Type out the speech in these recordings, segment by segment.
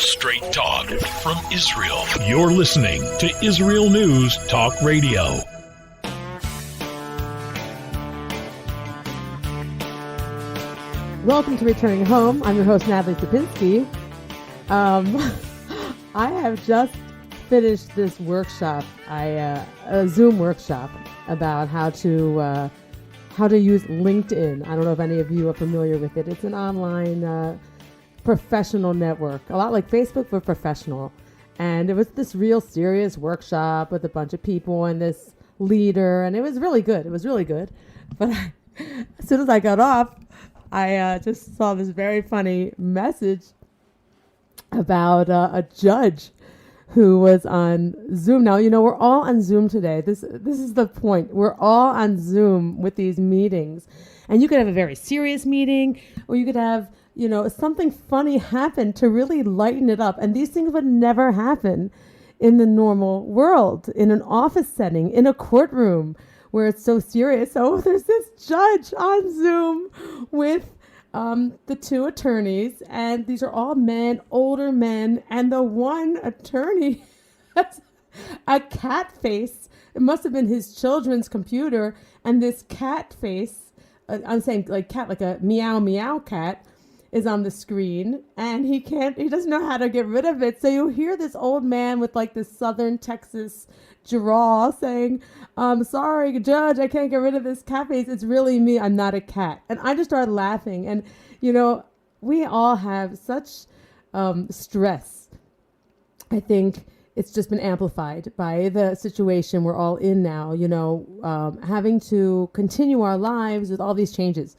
Straight talk from Israel. You're listening to Israel News Talk Radio. Welcome to Returning Home. I'm your host, Natalie Sapinski. I have just finished this workshop, a Zoom workshop about how to use LinkedIn. I don't know if any of you are familiar with it. It's an online professional network, a lot like Facebook, but professional. And it was this real serious workshop with a bunch of people and this leader, and it was really good. It was really good. But as soon as I got off, I just saw this very funny message about a judge who was on Zoom. Now, you know, we're all on Zoom today. This is the point. We're all on Zoom with these meetings. And you could have a very serious meeting, or you could have, you know, something funny happen to really lighten it up. And these things would never happen in the normal world, in an office setting, in a courtroom where it's so serious. So there's this judge on Zoom with the two attorneys, and these are all men, older men, and the one attorney has a cat face. It must have been his children's computer, and this cat face, I'm saying like cat, like a meow meow cat, is on the screen, and he doesn't know how to get rid of it. So you hear this old man with like this Southern Texas drawl saying, sorry, judge, I can't get rid of this cat face. It's really me. I'm not a cat. And I just started laughing. And, you know, we all have such stress. I think it's just been amplified by the situation we're all in now, you know, having to continue our lives with all these changes.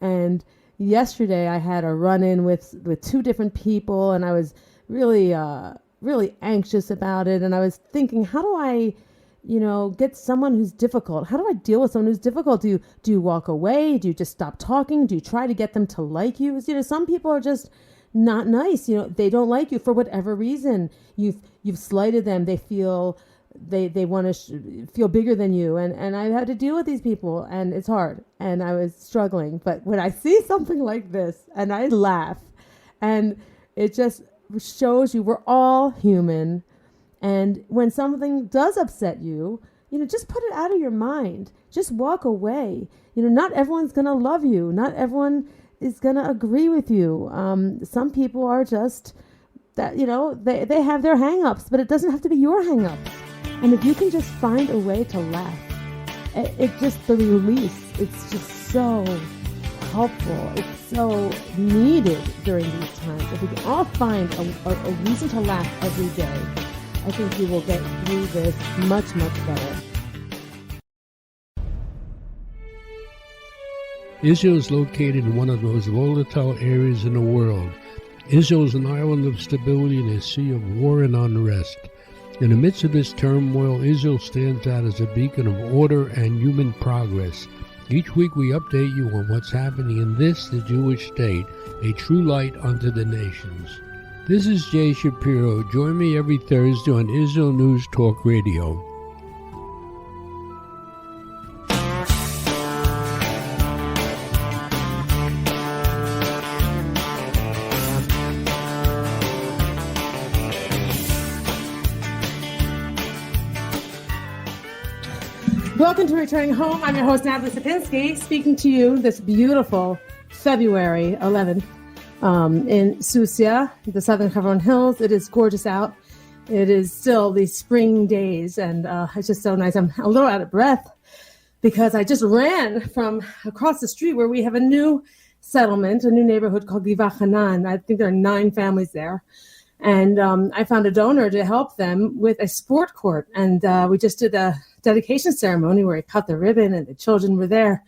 And yesterday I had a run-in with two different people, and I was really anxious about it. And I was thinking, how do I, you know, get someone who's difficult? How do I deal with someone who's difficult? Do you walk away? Do you just stop talking? Do you try to get them to like you? You know, some people are just not nice. You know, they don't like you for whatever reason. You've slighted them. They feel they want to feel bigger than you. And I had to deal with these people, and it's hard. And I was struggling. But when I see something like this, and I laugh, and it just shows you we're all human. And when something does upset you, you know, just put it out of your mind. Just walk away. You know, not everyone's going to love you. Not everyone is going to agree with you. Some people are just that, you know, they have their hang-ups, but it doesn't have to be your hang-ups. And if you can just find a way to laugh, it just, the release, it's just so helpful. It's so needed during these times. If we can all find a reason to laugh every day, I think we will get through this much, much better. Israel is located in one of the most volatile areas in the world. Israel is an island of stability in a sea of war and unrest. In the midst of this turmoil, Israel stands out as a beacon of order and human progress. Each week we update you on what's happening in this, the Jewish state, a true light unto the nations. This is Jay Shapiro. Join me every Thursday on Israel News Talk Radio. Welcome to Returning Home. I'm your host, Natalie Sapinski, speaking to you this beautiful February 11th in Susia, the Southern Hebron Hills. It is gorgeous out. It is still these spring days, and it's just so nice. I'm a little out of breath because I just ran from across the street where we have a new settlement, a new neighborhood called Givat Hanan. I think there are 9 families there. And I found a donor to help them with a sport court. And we just did a dedication ceremony where he cut the ribbon and the children were there.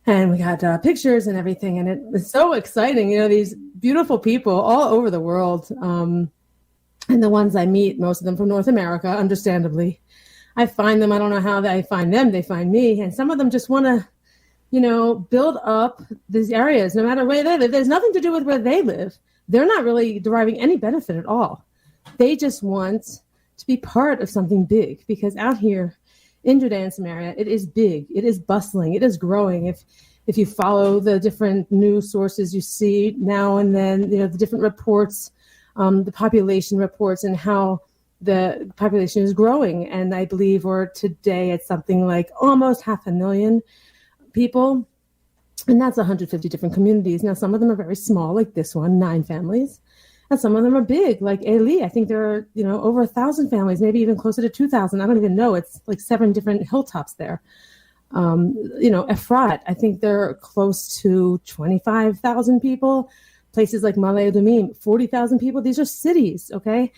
And we got pictures and everything. And it was so exciting. You know, these beautiful people all over the world. And the ones I meet, most of them from North America, understandably. I find them. I don't know how they find them. They find me. And some of them just want to, you know, build up these areas, no matter where they live. There's nothing to do with where they live. They're not really deriving any benefit at all. They just want to be part of something big, because out here in Judea and Samaria, it is big, it is bustling, it is growing. If you follow the different news sources you see now and then, you know, the different reports the population reports and how the population is growing. And I believe we're today at something like almost 500,000 people. And that's 150 different communities. Now, some of them are very small, like this one, 9 families. And some of them are big, like Eli. I think there are, over 1,000 families, maybe even closer to 2,000. I don't even know. It's like 7 different hilltops there. Efrat, I think they're close to 25,000 people. Places like Ma'ale Adumim, 40,000 people. These are cities, okay?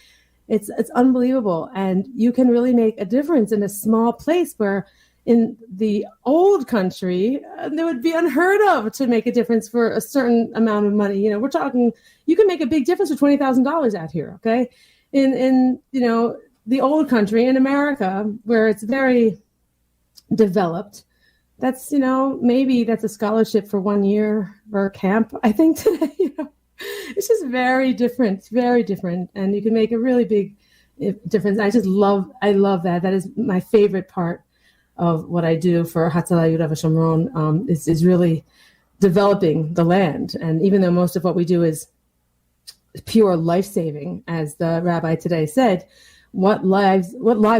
It's unbelievable. And you can really make a difference in a small place where in the old country, there would be unheard of to make a difference for a certain amount of money. We're talking, you can make a big difference for $20,000 out here, okay? In the old country, in America, where it's very developed, that's, maybe that's a scholarship for 1 year or a camp, I think today, It's just very different, and you can make a really big difference. I love that. That is my favorite part of what I do for Hatzalah Yudah V'Shomron, is really developing the land. And even though most of what we do is pure life-saving, as the rabbi today said, what lives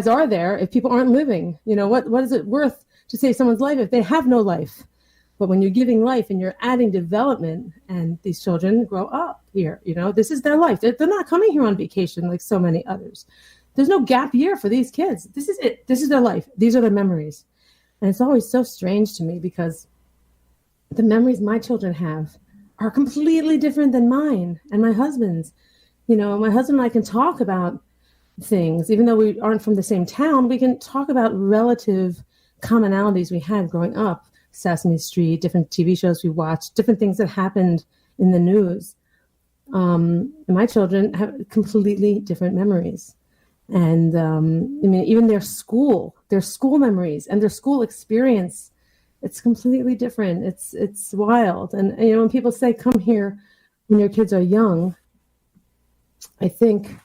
are there if people aren't living? What is it worth to save someone's life if they have no life? But when you're giving life and you're adding development, and these children grow up here, this is their life. They're not coming here on vacation like so many others. There's no gap year for these kids. This is it. This is their life. These are their memories. And it's always so strange to me because the memories my children have are completely different than mine and my husband's. My husband and I can talk about things, even though we aren't from the same town, we can talk about relative commonalities we had growing up. Sesame Street, different TV shows we watched, different things that happened in the news. My children have completely different memories. And even their school memories and their school experience, it's completely different. It's wild. And, when people say, come here when your kids are young, I think,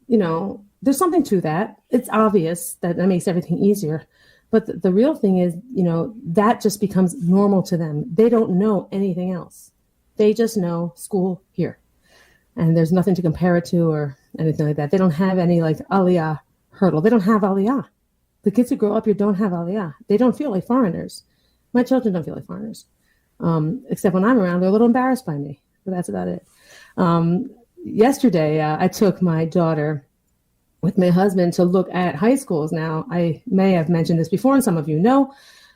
there's something to that. It's obvious that makes everything easier. But the real thing is, that just becomes normal to them. They don't know anything else. They just know school here. And there's nothing to compare it to or anything like that. They don't have any like aliyah hurdle. They don't have aliyah. The kids who grow up here don't have aliyah. They don't feel like foreigners. My children don't feel like foreigners. Except when I'm around, they're a little embarrassed by me. But that's about it. Yesterday, I took my daughter with my husband to look at high schools. Now, I may have mentioned this before, and some of you know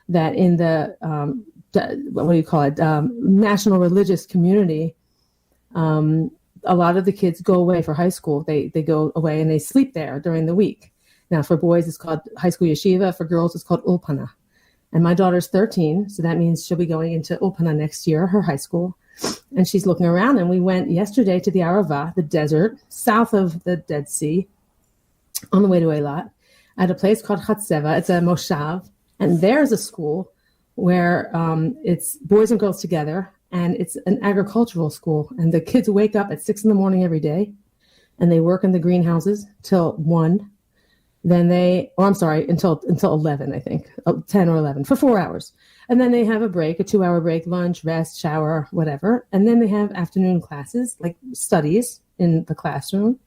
that in the, national religious community, a lot of the kids go away for high school. They go away and they sleep there during the week. Now, for boys, it's called high school yeshiva. For girls, it's called ulpana. And my daughter's 13, so that means she'll be going into ulpana next year, her high school. And she's looking around, and we went yesterday to the Arava, the desert, south of the Dead Sea, on the way to Eilat, at a place called Chatzeva. It's a moshav, and there's a school where it's boys and girls together, and it's an agricultural school. And the kids wake up at 6 a.m. every day, and they work in the greenhouses till 1. Then until 11, I think, 10 or 11, for 4 hours. And then they have a break, a 2-hour break, lunch, rest, shower, whatever. And then they have afternoon classes, like studies in the classroom.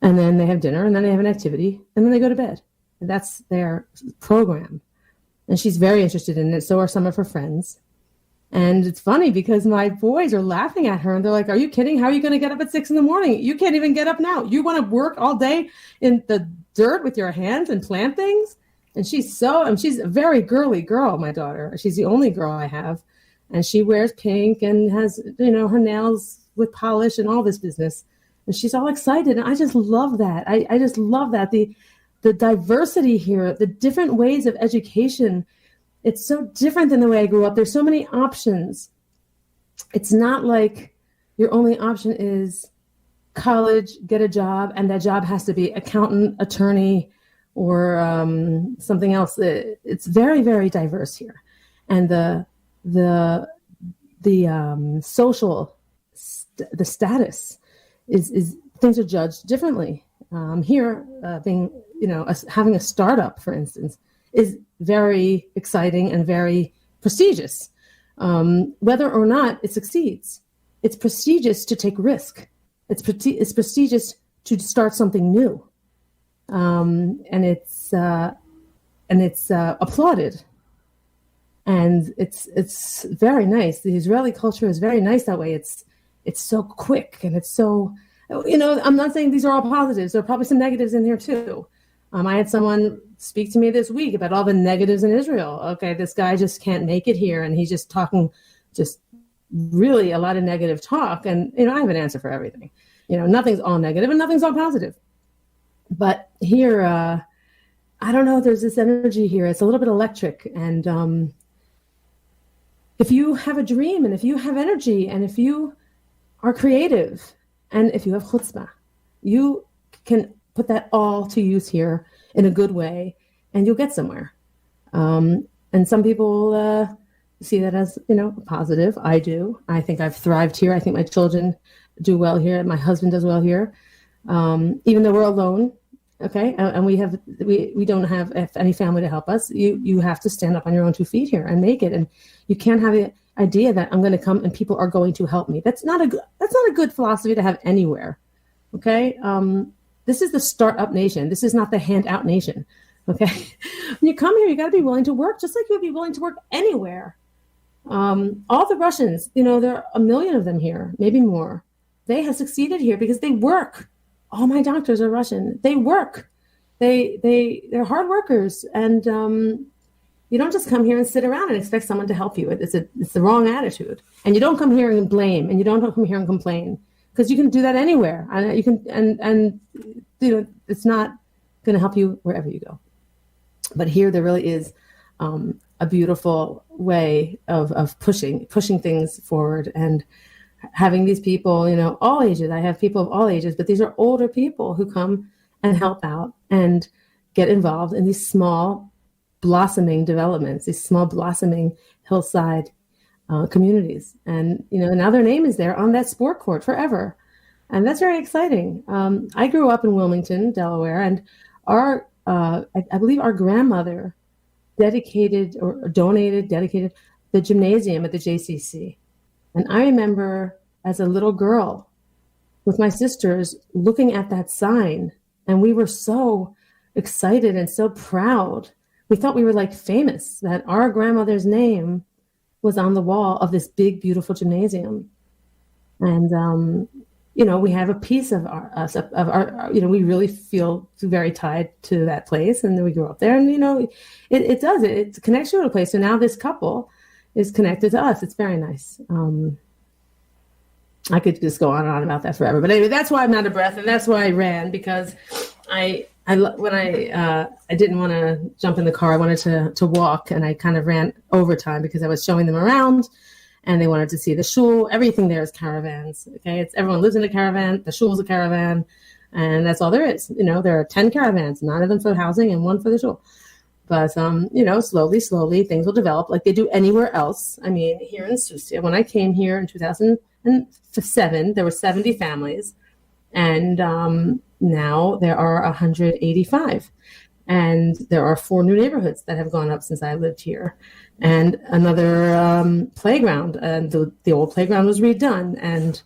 And then they have dinner, and then they have an activity, and then they go to bed. And that's their program. And she's very interested in it. So are some of her friends. And it's funny because my boys are laughing at her, and they're like, are you kidding? How are you going to get up at 6 a.m? You can't even get up now. You want to work all day in the dirt with your hands and plant things? And she's a very girly girl, my daughter. She's the only girl I have. And she wears pink and has, her nails with polish and all this business. And she's all excited. And I just love that. I just love that. The diversity here, the different ways of education, it's so different than the way I grew up. There's so many options. It's not like your only option is college, get a job, and that job has to be accountant, attorney, or something else. It's very, very diverse here. And the social, the status is things are judged differently. Here, being, having a startup, for instance, is very exciting and very prestigious. Whether or not it succeeds, it's prestigious to take risk. it's prestigious to start something new, and it's applauded, and it's very nice. The Israeli culture is very nice that way. It's so quick, and it's so, I'm not saying these are all positives. There are probably some negatives in here too. I had someone speak to me this week about all the negatives in Israel. Okay, this guy just can't make it here, and he's just talking just really a lot of negative talk. And, I have an answer for everything. Nothing's all negative and nothing's all positive. But here, I don't know, there's this energy here. It's a little bit electric. And if you have a dream, and if you have energy, and if you are creative, and if you have chutzpah, you can put that all to use here in a good way, and you'll get somewhere. And some people see that as, positive. I do. I think I've thrived here. I think my children do well here. My husband does well here. Even though we're alone, okay, and we don't have any family to help us. You have to stand up on your own 2 feet here and make it. And you can't have the idea that I'm going to come and people are going to help me. That's not a good philosophy to have anywhere. Okay. This is the startup nation. This is not the handout nation. Okay. When you come here, you got to be willing to work, just like you would be willing to work anywhere. All the Russians, there are 1 million of them here, maybe more. They have succeeded here because they work. All my doctors are Russian. They work. They're hard workers. And you don't just come here and sit around and expect someone to help you. It's the wrong attitude. And you don't come here and blame, and you don't come here and complain, because you can do that anywhere. And you can, and it's not going to help you wherever you go. But here there really is a beautiful way of pushing things forward and having these people, all ages. I have people of all ages, but these are older people who come and help out and get involved in these small blossoming developments, these small blossoming hillside communities. And, now their name is there on that sport court forever. And that's very exciting. I grew up in Wilmington, Delaware, and I believe our grandmother dedicated the gymnasium at the JCC. And I remember as a little girl with my sisters looking at that sign, and we were so excited and so proud. We thought we were like famous, that our grandmother's name was on the wall of this big, beautiful gymnasium. And, we have a piece of our, we really feel very tied to that place. And then we grew up there, and, it connects you to a place. So now this couple is connected to us. It's very nice. I could just go on and on about that forever. But anyway, that's why I'm out of breath, and that's why I ran, because I didn't want to jump in the car. I wanted to walk, and I kind of ran overtime because I was showing them around, and they wanted to see the shul. Everything there is caravans. Okay, everyone lives in a caravan. The shul is a caravan, and that's all there is. There are 10 caravans, 9 of them for housing and 1 for the shul. But slowly things will develop like they do anywhere else. I mean, here in Susia, when I came here in 2007, there were 70 families, and now there are 185. And there are 4 new neighborhoods that have gone up since I lived here, and another playground. And the old playground was redone, and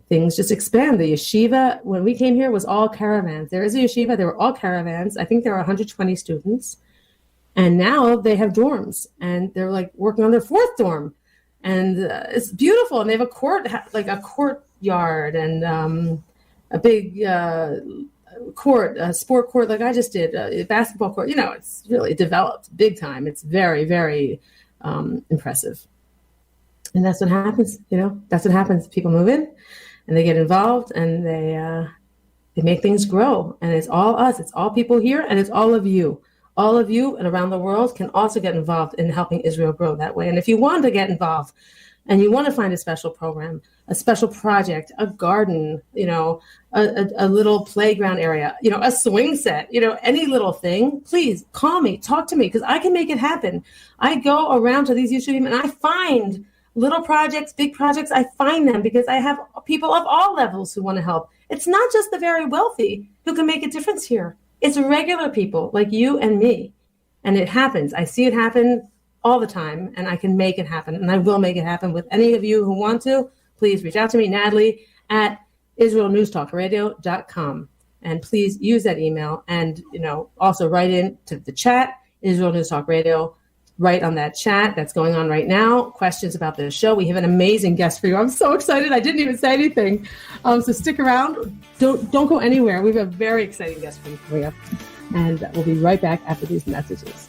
things just expand. The yeshiva, when we came here, was all caravans. There is a yeshiva. There were all caravans. I think there are 120 students. And now they have dorms, and they're like working on their 4th dorm. And it's beautiful. And they have a courtyard, and a big a sport court like I just did, a basketball court. It's really developed big time. It's very, very impressive. And that's what happens. That's what happens. People move in, and they get involved, and they make things grow. And it's all us. It's all people here, and it's all of you. All of you and around the world can also get involved in helping Israel grow that way. And if you want to get involved, and you want to find a special program, a special project, a garden, a little playground area, a swing set, any little thing, please call me, talk to me, because I can make it happen. I go around to these yeshuvim, and I find little projects, big projects. I find them because I have people of all levels who want to help. It's not just the very wealthy who can make a difference here. It's regular people like you and me. And it happens. I see it happen all the time, and I can make it happen. And I will make it happen with any of you who want to. Please reach out to me, Natalie, at israelnewstalkradio.com. And please use that email, and also write in to the chat, Israel News Talk Radio. Right on that chat that's going on right now. Questions about the show. We have an amazing guest for you. I'm so excited. I didn't even say anything. So stick around. Don't go anywhere. We have a very exciting guest for you. And we'll be right back after these messages.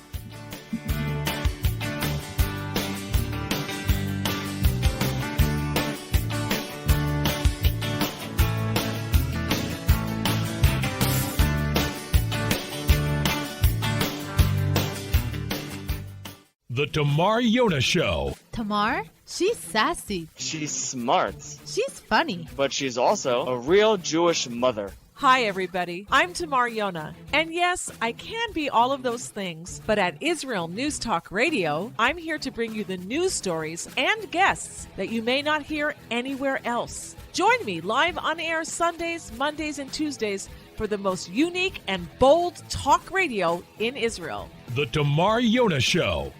The Tamar Yona Show. Tamar? She's sassy. She's smart. She's funny. But she's also a real Jewish mother. Hi, everybody. I'm Tamar Yona. And yes, I can be all of those things. But at Israel News Talk Radio, I'm here to bring you the news stories and guests that you may not hear anywhere else. Join me live on air Sundays, Mondays, and Tuesdays for the most unique and bold talk radio in Israel. The Tamar Yona Show.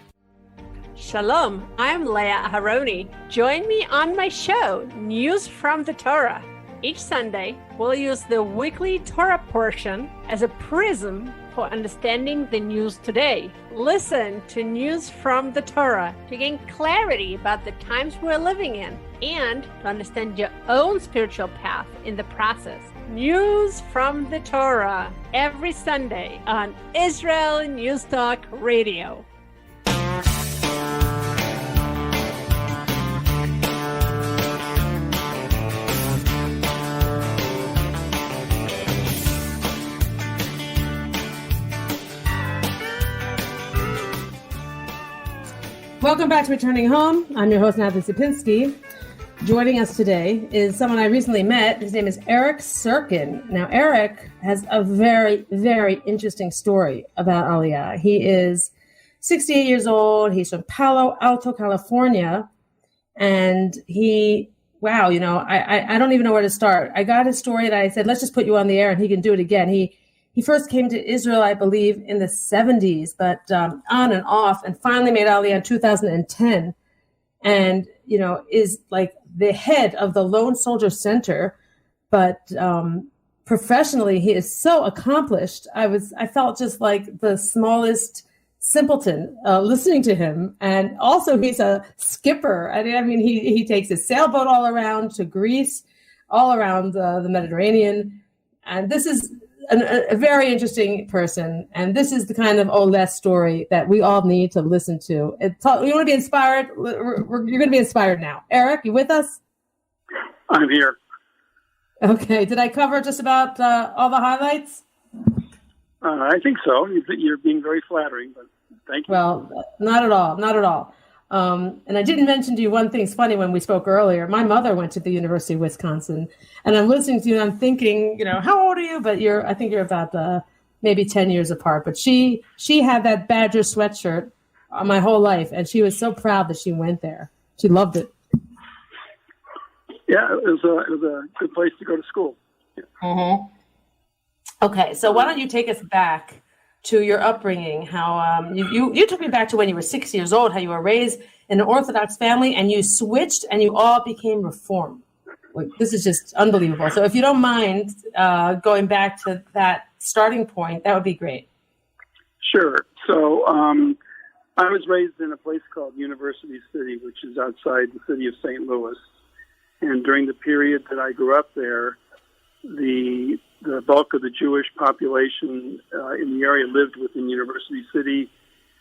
Shalom, I'm Leah Aharoni. Join me on my show, News from the Torah. Each Sunday, we'll use the weekly Torah portion as a prism for understanding the news today. Listen to News from the Torah to gain clarity about the times we're living in and to understand your own spiritual path in the process. News from the Torah every Sunday on Israel News Talk Radio. Welcome back to Returning Home. I'm your host, Natalie Sapinski. Joining us today is someone I recently met. His name is Eric Sirkin. Now, Eric has a very, very interesting story about Aliyah. He is 68 years old. He's from Palo Alto, California. And I don't even know where to start. I got his story and I said, let's just put you on the air and he can do it again. He first came to Israel, I believe, in the 70s, but on and off, and finally made Aliyah in 2010. And, is like the head of the Lone Soldier Center. But professionally, he is so accomplished. I felt just like the smallest simpleton listening to him. And also, he's a skipper. I mean, he takes his sailboat all around to Greece, all around the Mediterranean. And this is a very interesting person, and this is the kind of less story that we all need to listen to. You want to be inspired? You're going to be inspired now. Eric, you with us? I'm here. Okay. Did I cover just about all the highlights? I think so. You're being very flattering, but thank you. Well, not at all. Not at all. And I didn't mention to you one thing's funny when we spoke earlier. My mother went to the University of Wisconsin, and I'm listening to you and I'm thinking, how old are you? But I think you're about maybe 10 years apart. But she had that Badger sweatshirt my whole life, and she was so proud that she went there. She loved it. Yeah, it was a good place to go to school. Yeah. Mm-hmm. Okay, so why don't you take us back to your upbringing, how you took me back to when you were 6 years old, how you were raised in an Orthodox family and you switched and you all became Reformed. This is just unbelievable. So if you don't mind going back to that starting point, that would be great. Sure. So I was raised in a place called University City, which is outside the city of St. Louis. And during the period that I grew up there, the bulk of the Jewish population in the area lived within University City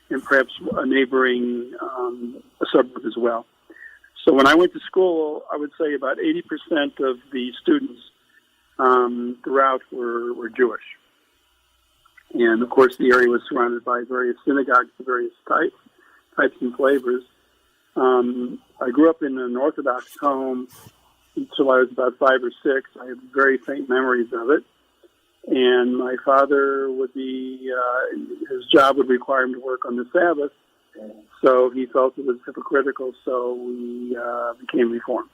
and perhaps a neighboring a suburb as well. So when I went to school, I would say about 80% of the students throughout were Jewish. And, of course, the area was surrounded by various synagogues of various types and flavors. I grew up in an Orthodox home until I was about 5 or 6. I have very faint memories of it. And my father would be, his job would require him to work on the Sabbath. So he felt it was hypocritical, so we became Reformed.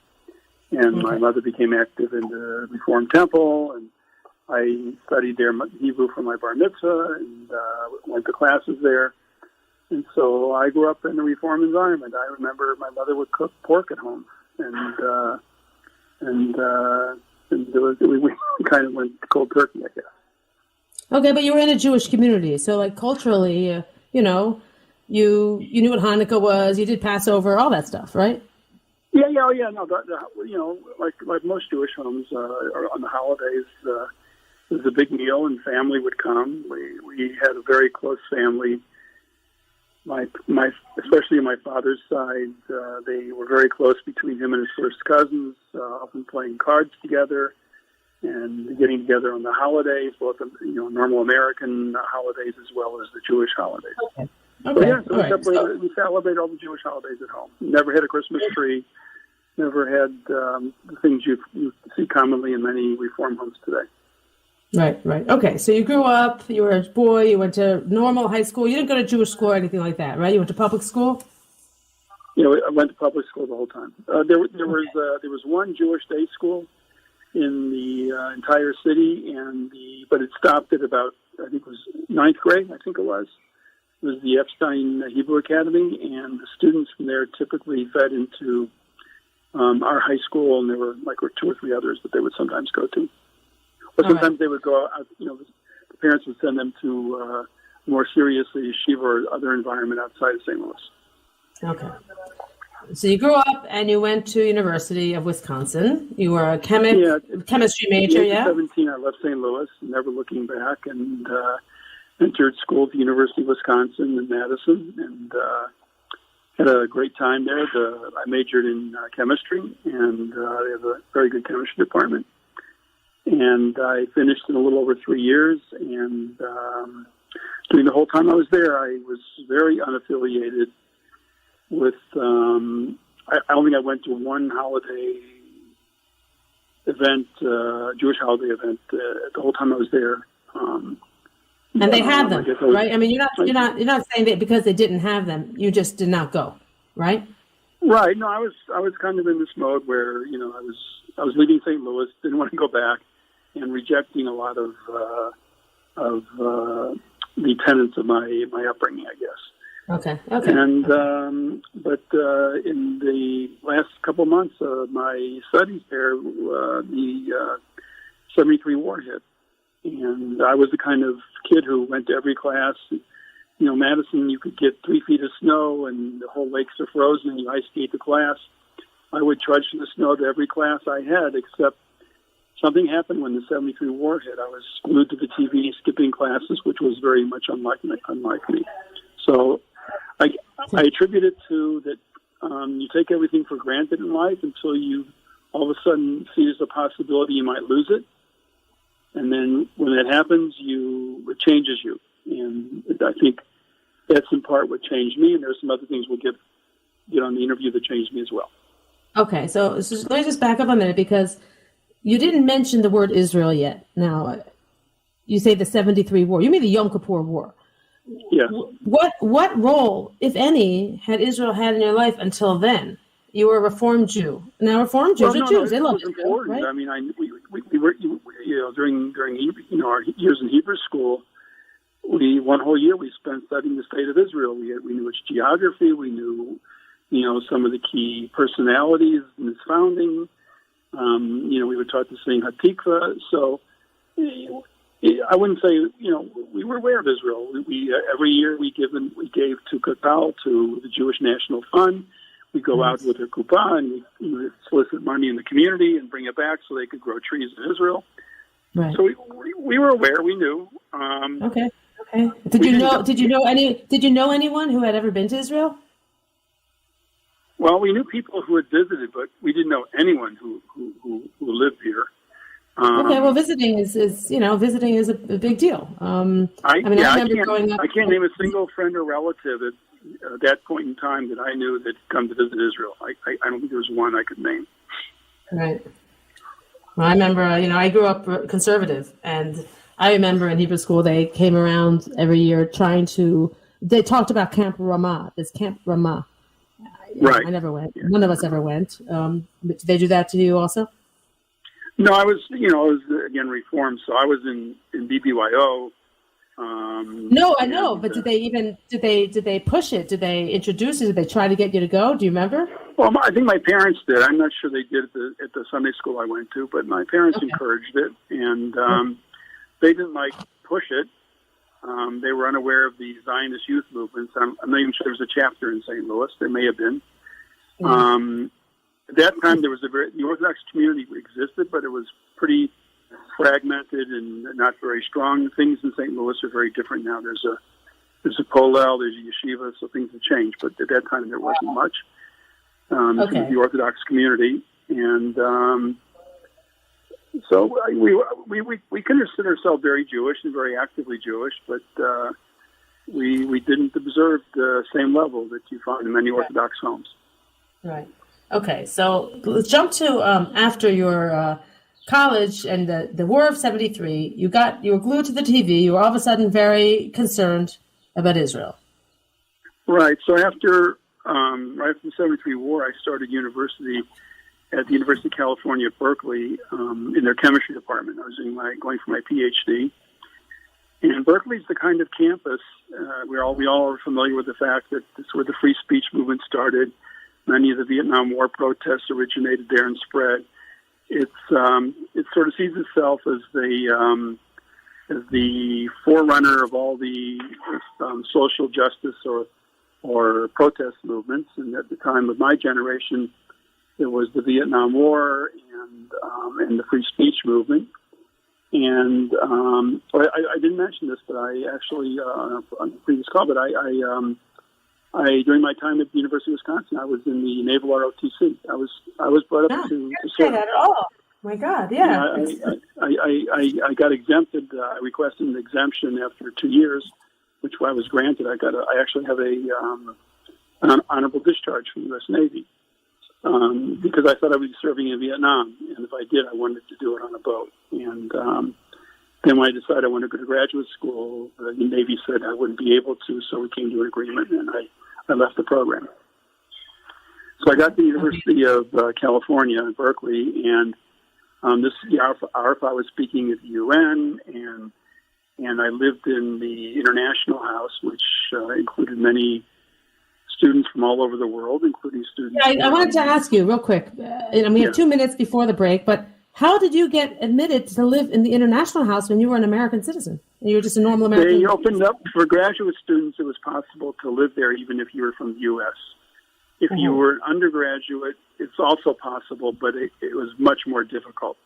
And my mother became active in the Reformed Temple, and I studied there Hebrew for my bar mitzvah and went to classes there. And so I grew up in a Reformed environment. I remember my mother would cook pork at home, and And we kind of went cold turkey, I guess. Okay, but you were in a Jewish community, so like culturally, you know, you knew what Hanukkah was, you did Passover, all that stuff, right? Yeah. No, you know, like most Jewish homes, on the holidays, it was a big meal, and family would come. We had a very close family. Especially on my father's side, they were very close between him and his first cousins, often playing cards together and getting together on the holidays, both normal American holidays as well as the Jewish holidays. Okay. So we celebrate all the Jewish holidays at home. Never had a Christmas tree. Never had the things you see commonly in many Reform homes today. Right. Okay, so you grew up, you were a boy, you went to normal high school. You didn't go to Jewish school or anything like that, right? You went to public school? I went to public school the whole time. There was one Jewish day school in the entire city, but it stopped at about, I think it was ninth grade, I think it was. It was the Epstein Hebrew Academy, and the students from there typically fed into our high school, and there were like two or three others that they would sometimes go to. But sometimes they would go out, the parents would send them to more seriously yeshiva or other environment outside of St. Louis. Okay. So you grew up and you went to University of Wisconsin. You were a chemistry major, At 17, I left St. Louis, never looking back, and entered school at the University of Wisconsin in Madison, and had a great time there. I majored in chemistry, and they have a very good chemistry department. And I finished in a little over 3 years, and during the whole time I was there, I was very unaffiliated with, I don't think I went to one holiday event, Jewish holiday event, the whole time I was there. And they had them, right? I mean, you're not saying that because they didn't have them, you just did not go, right? Right. No, I was kind of in this mode where, I was leaving St. Louis, didn't want to go back, and rejecting a lot of the tenets of my upbringing, I guess. Okay. And but in the last couple of months of my studies there, the 73 war hit, and I was the kind of kid who went to every class. Madison, you could get 3 feet of snow, and the whole lakes are frozen, and you ice skate to class. I would trudge through the snow to every class I had, except something happened when the 73 war hit. I was glued to the TV, skipping classes, which was very much unlike me. So I attribute it to that you take everything for granted in life until you all of a sudden see there's a possibility you might lose it. And then when that happens, it changes you. And I think that's in part what changed me. And there's some other things we'll get on the interview that changed me as well. Okay, so let me just back up a minute, because you didn't mention the word Israel yet. Now, you say the 73 war. You mean the Yom Kippur War. Yeah. What role, if any, had Israel had in your life until then? You were a Reformed Jew. Now, Reformed Jews are Jews. They love Israel, right? I mean, we were, during our years in Hebrew school, one whole year we spent studying the state of Israel. We knew its geography. We knew, some of the key personalities in its founding. We were taught to sing Hatikva. So I wouldn't say, we were aware of Israel. We every year we gave to Qatar, to the Jewish National Fund. We go out with a kuppah and we solicit money in the community and bring it back so they could grow trees in Israel. Right. So we were aware. We knew. Okay. Did you know anyone who had ever been to Israel? Well, we knew people who had visited, but we didn't know anyone who lived here. Okay, well, visiting is a big deal. I remember growing up. I can't name a single friend or relative at that point in time that I knew that had come to visit Israel. I don't think there was one I could name. Right. Well, I remember, I grew up conservative, and I remember in Hebrew school they came around every year they talked about Camp Ramah, this Camp Ramah. Right. I never went. Yeah. None of us ever went. Did they do that to you also? No, I was again Reformed, so I was in BBYO. No, I know, but did they push it? Did they introduce it? Did they try to get you to go? Do you remember? Well, I think my parents did. I'm not sure they did at the Sunday school I went to, but my parents encouraged it, and they didn't push it. They were unaware of the Zionist youth movements. I'm not even sure there was a chapter in St. Louis. There may have been. At that time, there was the Orthodox community existed, but it was pretty fragmented and not very strong. Things in St. Louis are very different now. There's a Kollel, there's a yeshiva, so things have changed. But at that time, there wasn't much. The Orthodox community, and so we consider ourselves very Jewish and very actively Jewish, but we didn't observe the same level that you find in many Orthodox homes. Right. Okay. So let's jump to after your college and the War of '73. You were glued to the TV. You were all of a sudden very concerned about Israel. Right. So after right after the '73 war, I started university at the University of California at Berkeley in their chemistry department. I was going for my PhD. And Berkeley's the kind of campus we all are familiar with the fact that it's where the free speech movement started. Many of the Vietnam War protests originated there and spread. It sort of sees itself as the forerunner of all the social justice or protest movements. And at the time of my generation, it was the Vietnam War and the free speech movement. And I didn't mention this, but I actually on the previous call, but I during my time at the University of Wisconsin, I was in the Naval ROTC. I was brought up to say that at all. My God, yeah. I got exempted. I requested an exemption after 2 years, which I was granted. I actually have an honorable discharge from the U.S. Navy because I thought I would be serving in Vietnam, and if I did, I wanted to do it on a boat. And then when I decided I wanted to go to graduate school, the Navy said I wouldn't be able to, so we came to an agreement, and I left the program. So I got to the University of California in Berkeley, and this Arfa was speaking at the UN, and I lived in the International House, which included many students from all over the world, including students. Yeah, I wanted to ask you real quick. We have 2 minutes before the break, but how did you get admitted to live in the International House when you were an American citizen? And you were just a normal American? They opened up for graduate students. It was possible to live there even if you were from the U.S. If you were an undergraduate, it's also possible, but it was much more difficult.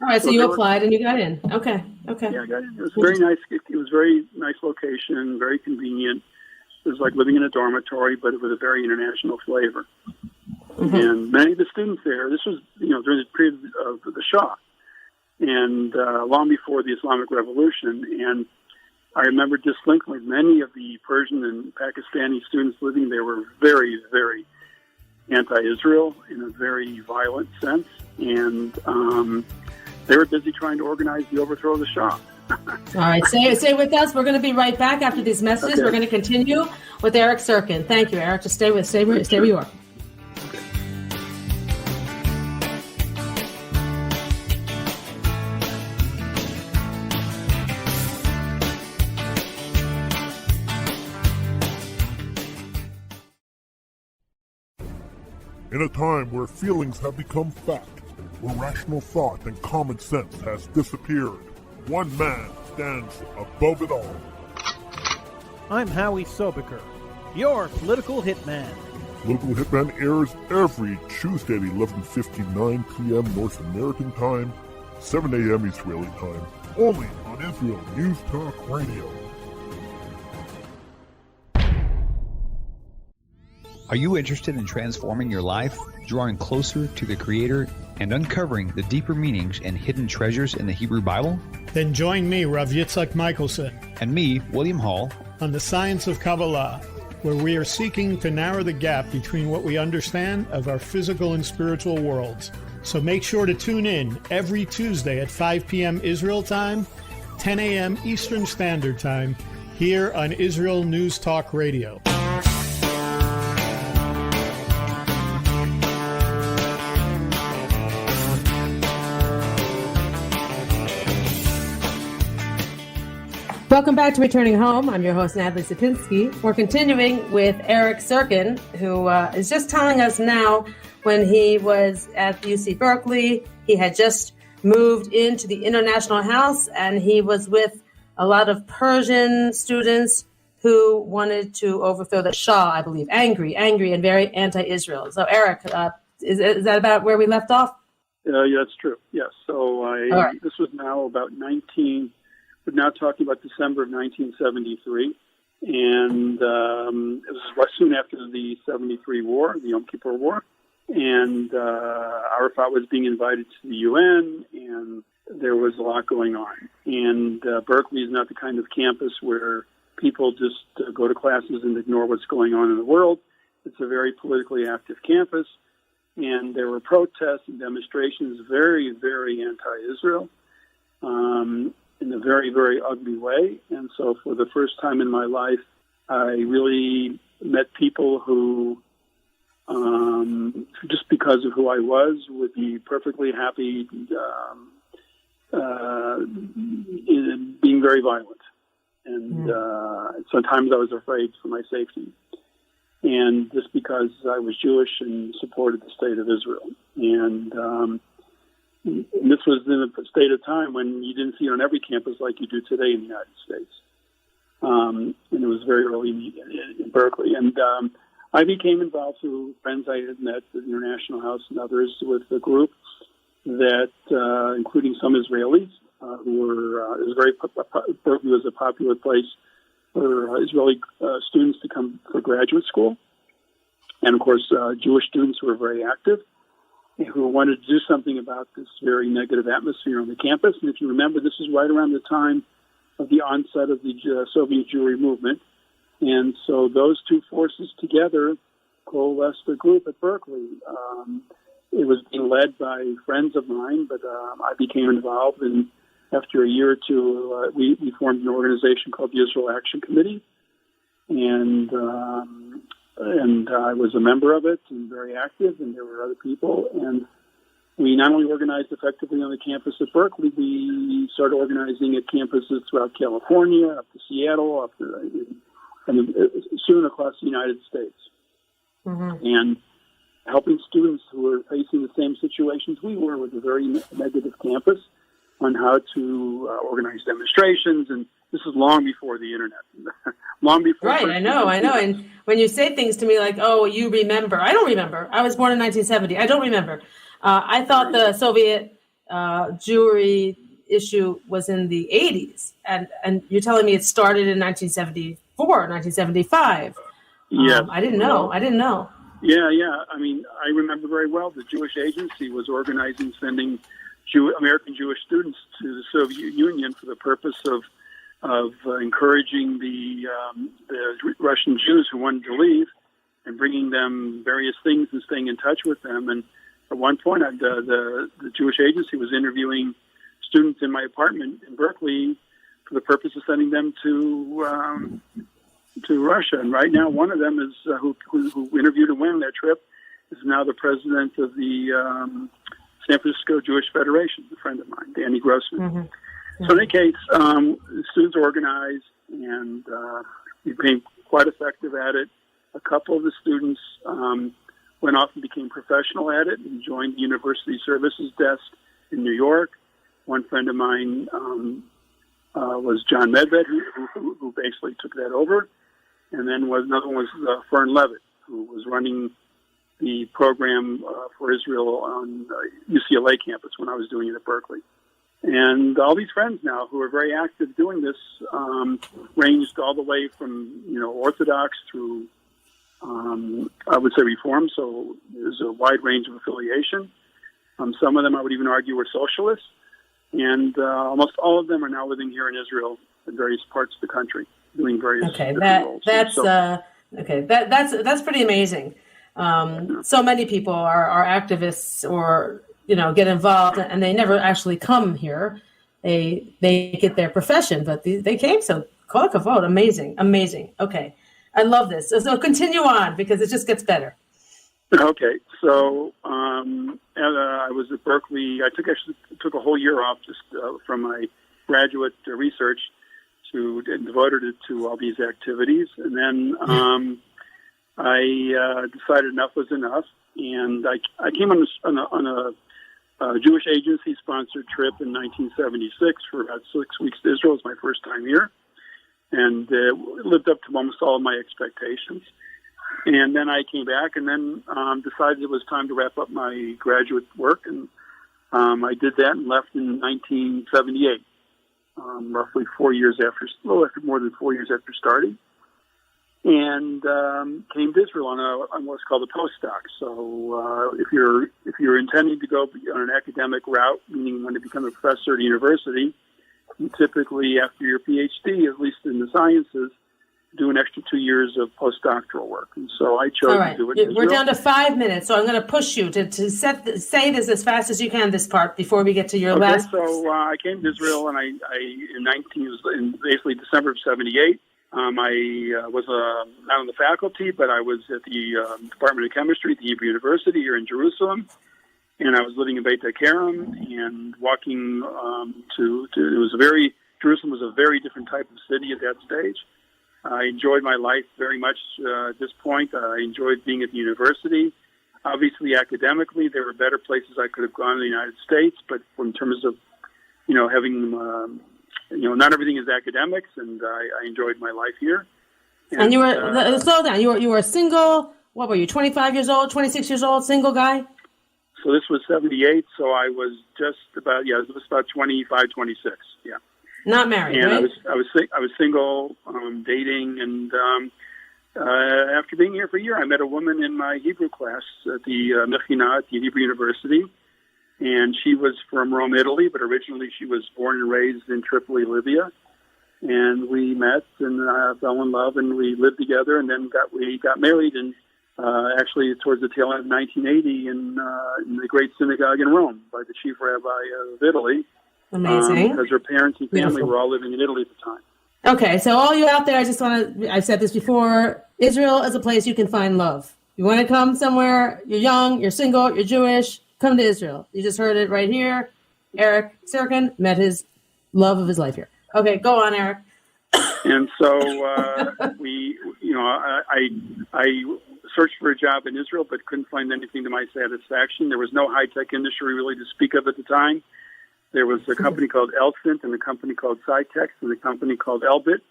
All right, so you applied and you got in. Okay. Yeah, I got in. It was very nice. It was very nice location, very convenient. It was like living in a dormitory, but it was a very international flavor. Mm-hmm. And many of the students there, this was during the period of the Shah, and long before the Islamic Revolution. And I remember distinctly many of the Persian and Pakistani students living there were very, very anti-Israel in a very violent sense, and they were busy trying to organize the overthrow of the Shah. All right, stay with us. We're going to be right back after these messages. Okay. We're going to continue with Eric Sirkin. Thank you, Eric. Just stay where you are. In a time where feelings have become fact, where rational thought and common sense has disappeared, one man stands above it all. I'm Howie Sobiker, your political hitman. Political Hitman airs every Tuesday at 11:59 p.m. North American time, 7 a.m. Israeli time, only on Israel News Talk Radio. Are you interested in transforming your life, drawing closer to the Creator, and uncovering the deeper meanings and hidden treasures in the Hebrew Bible? Then join me, Rav Yitzhak Michelson, and me, William Hall, on the Science of Kabbalah, where we are seeking to narrow the gap between what we understand of our physical and spiritual worlds. So make sure to tune in every Tuesday at 5 p.m. Israel time, 10 a.m. Eastern Standard Time, here on Israel News Talk Radio. Welcome back to Returning Home. I'm your host, Natalie Sapinski. We're continuing with Eric Sirkin, who is just telling us now when he was at UC Berkeley, he had just moved into the International House, and he was with a lot of Persian students who wanted to overthrow the Shah, I believe, angry and very anti-Israel. So, Eric, is that about where we left off? Yeah, that's true. Yes. So This was now about we're now talking about December of 1973, and it was soon after the 73 war, the Yom Kippur War, and Arafat was being invited to the UN, and there was a lot going on. And Berkeley is not the kind of campus where people just go to classes and ignore what's going on in the world. It's a very politically active campus, and there were protests and demonstrations, very, very anti-Israel, in a very, very ugly way. And so for the first time in my life, I really met people who, just because of who I was, would be perfectly happy in being very violent. And sometimes I was afraid for my safety. And just because I was Jewish and supported the state of Israel. And this was in a state of time when you didn't see it on every campus like you do today in the United States. And it was very early in Berkeley. And I became involved through friends I had met at the International House and others with a group that, including some Israelis, who were, Berkeley was a popular place for Israeli students to come for graduate school. And, of course, Jewish students who were very active, who wanted to do something about this very negative atmosphere on the campus. And if you remember, this is right around the time of the onset of the Soviet Jewry movement. And so those two forces together coalesced a group at Berkeley. It was being led by friends of mine, but I became involved. And after a year or two, we formed an organization called the Israel Action Committee. And I was a member of it and very active, and there were other people. And we not only organized effectively on the campus at Berkeley, we started organizing at campuses throughout California, up to Seattle, and soon across the United States. Mm-hmm. And helping students who were facing the same situations we were with a very negative campus on how to organize demonstrations. And this is long before the internet, long before. Right, I know. And when you say things to me like, "Oh, you remember," I don't remember. I was born in 1970. I don't remember. I thought the Soviet Jewry issue was in the 80s, and you're telling me it started in 1974, 1975. Yes, I didn't know. Yeah. I mean, I remember very well. The Jewish Agency was organizing, sending American Jewish students to the Soviet Union for the purpose of encouraging the Russian Jews who wanted to leave and bringing them various things and staying in touch with them. And at one point, the Jewish Agency was interviewing students in my apartment in Berkeley for the purpose of sending them to Russia. And right now, one of them is who interviewed and went on that trip is now the president of the San Francisco Jewish Federation, a friend of mine, Danny Grossman. Mm-hmm. So in any case, students organized, and we became quite effective at it. A couple of the students went off and became professional at it and joined the University Services Desk in New York. One friend of mine was John Medved, who basically took that over. And then another one was Fern Levitt, who was running the program for Israel on UCLA campus when I was doing it at Berkeley. And all these friends now who are very active doing this ranged all the way from, Orthodox through, I would say, Reform. So there's a wide range of affiliation. Some of them, I would even argue, were socialists. And almost all of them are now living here in Israel in various parts of the country, doing various roles. That's pretty amazing. So many people are activists or get involved, and they never actually come here. They get their profession, but they came. So kol hakavod, amazing. Okay, I love this. So continue on because it just gets better. Okay, so I was at Berkeley. I took a whole year off just from my graduate research and devoted it to all these activities. And then I decided enough was enough, and I came on a Jewish agency-sponsored trip in 1976 for about 6 weeks to Israel. It was my first time here, and lived up to almost all of my expectations. And then I came back and then decided it was time to wrap up my graduate work, and I did that and left in 1978, roughly 4 years after, more than 4 years after starting, and came to Israel on what's called a postdoc. So if you're intending to go on an academic route, meaning when to become a professor at a university, you typically, after your PhD, at least in the sciences, do an extra 2 years of postdoctoral work. And so I chose to do it in Israel. We're down to 5 minutes, so I'm going to push you to say this as fast as you can, this part, before we get to your last. So I came to Israel, and in basically December of 78. I was not on the faculty, but I was at the Department of Chemistry at the Hebrew University here in Jerusalem, and I was living in Beit HaKerem and walking Jerusalem was a very different type of city at that stage. I enjoyed my life very much at this point. I enjoyed being at the university. Obviously, academically, there were better places I could have gone in the United States, but in terms of, having, not everything is academics, and I enjoyed my life here. And you were, slow down, you were single, what were you, 25 years old, 26 years old, single guy? So this was 78, so I was just about, it was about 25, 26, yeah. Not married, and right? I was single, dating, and after being here for a year, I met a woman in my Hebrew class at the Mechina at the Hebrew University, and she was from Rome, Italy, but originally she was born and raised in Tripoli, Libya. And we met and fell in love, and we lived together, and then we got married, and actually towards the tail end of 1980 in the great synagogue in Rome by the chief rabbi of Italy. Amazing. Because her parents and family were all living in Italy at the time. Okay, so all you out there, I've said this before, Israel is a place you can find love. You want to come somewhere, you're young, you're single, you're Jewish, come to Israel. You just heard it right here. Eric Sirkin met his love of his life here. Okay, go on, Eric. And so I searched for a job in Israel, but couldn't find anything to my satisfaction. There was no high-tech industry really to speak of at the time. There was a company called Elsint and a company called Cytex and a company called Elbit,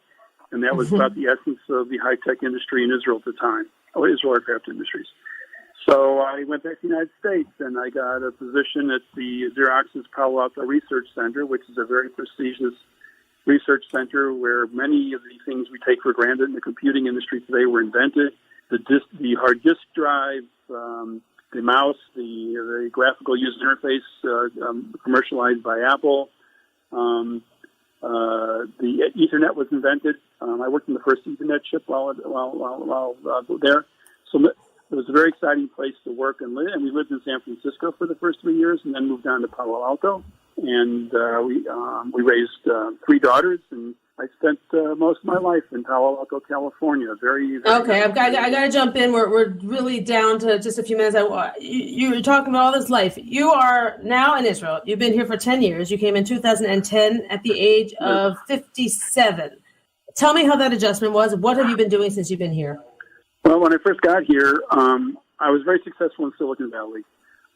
and that was about the essence of the high-tech industry in Israel at the time, Israel Aircraft Industries. So I went back to the United States, and I got a position at the Xerox's Palo Alto Research Center, which is a very prestigious research center where many of the things we take for granted in the computing industry today were invented. The hard disk drive, the mouse, the graphical user interface commercialized by Apple. The Ethernet was invented. I worked in the first Ethernet chip while there. So it was a very exciting place to work and live. And we lived in San Francisco for the first 3 years, and then moved down to Palo Alto. And we raised 3 daughters, and I spent most of my life in Palo Alto, California. Very okay. I got to jump in. We're really down to just a few minutes. You're talking about all this life. You are now in Israel. You've been here for 10 years. You came in 2010 at the age of 57. Tell me how that adjustment was. What have you been doing since you've been here? Well, when I first got here, I was very successful in Silicon Valley.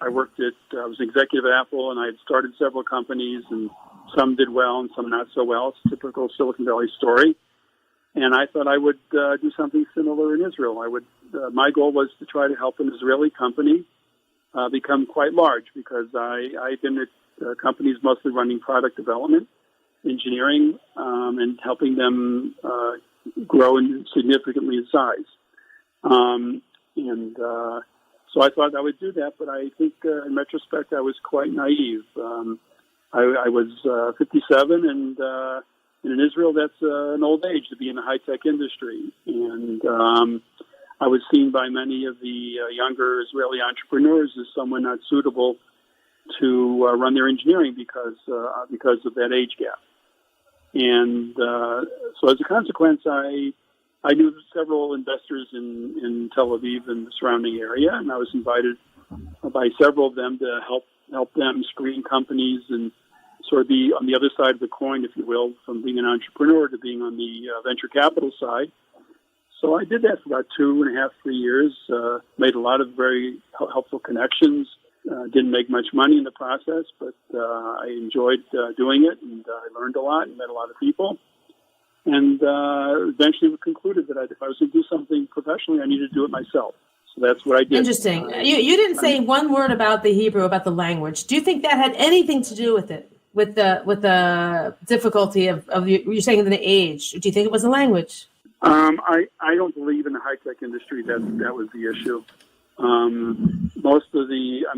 I was an executive at Apple, and I had started several companies, and some did well and some not so well. It's a typical Silicon Valley story. And I thought I would do something similar in Israel. My goal was to try to help an Israeli company become quite large, because I've been at companies mostly running product development, engineering, and helping them grow significantly in size. So I thought I would do that, but I think in retrospect I was quite naive. I was 57, and in Israel that's an old age to be in the high-tech industry. And I was seen by many of the younger Israeli entrepreneurs as someone not suitable to run their engineering because of that age gap. And so as a consequence, I knew several investors in Tel Aviv and the surrounding area, and I was invited by several of them to help them screen companies and sort of be on the other side of the coin, if you will, from being an entrepreneur to being on the venture capital side. So I did that for about 2.5, 3 years, made a lot of very helpful connections, didn't make much money in the process, but I enjoyed doing it, and I learned a lot and met a lot of people. And eventually we concluded that if I was going to do something professionally, I needed to do it myself. So that's what I did. Interesting. You didn't say one word about the Hebrew, about the language. Do you think that had anything to do with it, with the difficulty of you're saying the age? Do you think it was the language? I don't believe in the high tech industry that was the issue. Most of the, I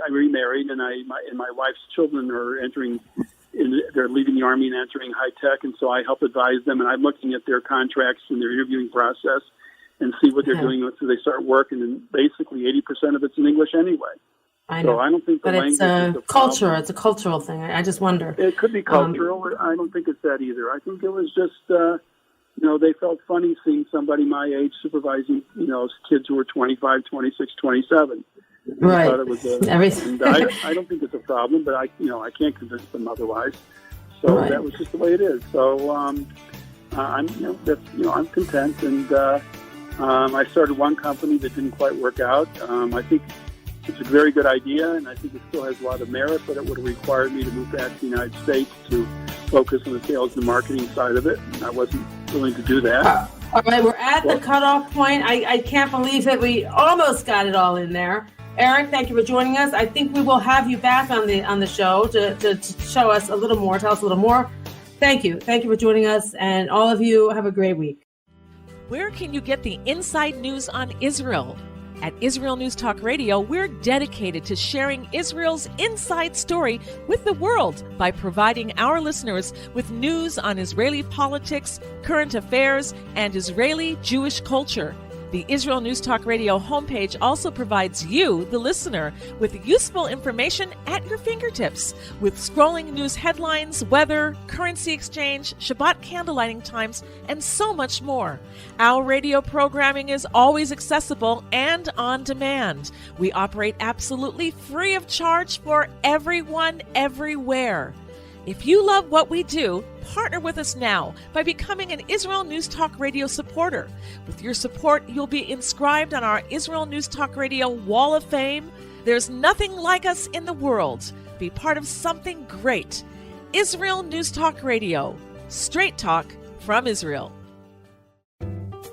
remarried, and my wife's children are they're leaving the Army and entering high tech, and so I help advise them, and I'm looking at their contracts and their interviewing process and see what they're doing until they start working, and basically 80% of it's in English anyway. I know. So I don't think the language is a culture. problem. It's a cultural thing. I just wonder. It could be cultural. I don't think it's that either. I think it was just, they felt funny seeing somebody my age supervising, kids who were 25, 26, 27. Right. I thought it was and I don't think it's a problem, but I can't convince them otherwise. So that was just the way it is. So I'm content, and I started one company that didn't quite work out. I think it's a very good idea, and I think it still has a lot of merit, but it would have required me to move back to the United States to focus on the sales and marketing side of it, and I wasn't willing to do that. All right, we're at the cutoff point. I can't believe it. We almost got it all in there. Eric, thank you for joining us. I think we will have you back on the show to show us a little more, tell us a little more. Thank you. Thank you for joining us, and all of you have a great week. Where can you get the inside news on Israel? At Israel News Talk Radio, we're dedicated to sharing Israel's inside story with the world by providing our listeners with news on Israeli politics, current affairs, and Israeli Jewish culture. The Israel News Talk Radio homepage also provides you, the listener, with useful information at your fingertips, with scrolling news headlines, weather, currency exchange, Shabbat candlelighting times, and so much more. Our radio programming is always accessible and on demand. We operate absolutely free of charge for everyone, everywhere. If you love what we do, partner with us now by becoming an Israel News Talk Radio supporter. With your support, you'll be inscribed on our Israel News Talk Radio Wall of Fame. There's nothing like us in the world. Be part of something great. Israel News Talk Radio. Straight talk from Israel.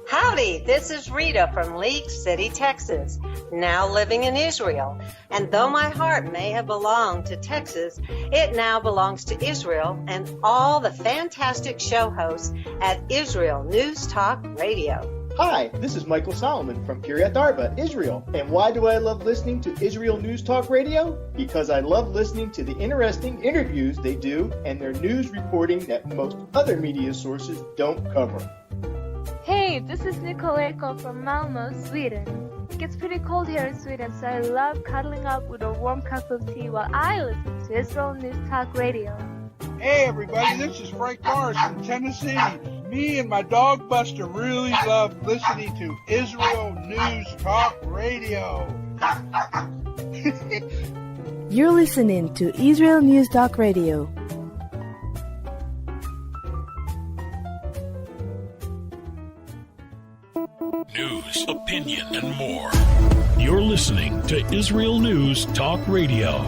Howdy, this is Rita from League City, Texas, now living in Israel. And though my heart may have belonged to Texas, it now belongs to Israel and all the fantastic show hosts at Israel News Talk Radio. Hi, this is Michael Solomon from Kiryat Arba, Israel. And why do I love listening to Israel News Talk Radio? Because I love listening to the interesting interviews they do and their news reporting that most other media sources don't cover. Hey, this is Nicoleko from Malmö, Sweden. It gets pretty cold here in Sweden, so I love cuddling up with a warm cup of tea while I listen to Israel News Talk Radio. Hey everybody, this is Frank Morris from Tennessee. Me and my dog Buster really love listening to Israel News Talk Radio. You're listening to Israel News Talk Radio. News, opinion, and more. You're listening to Israel News Talk Radio.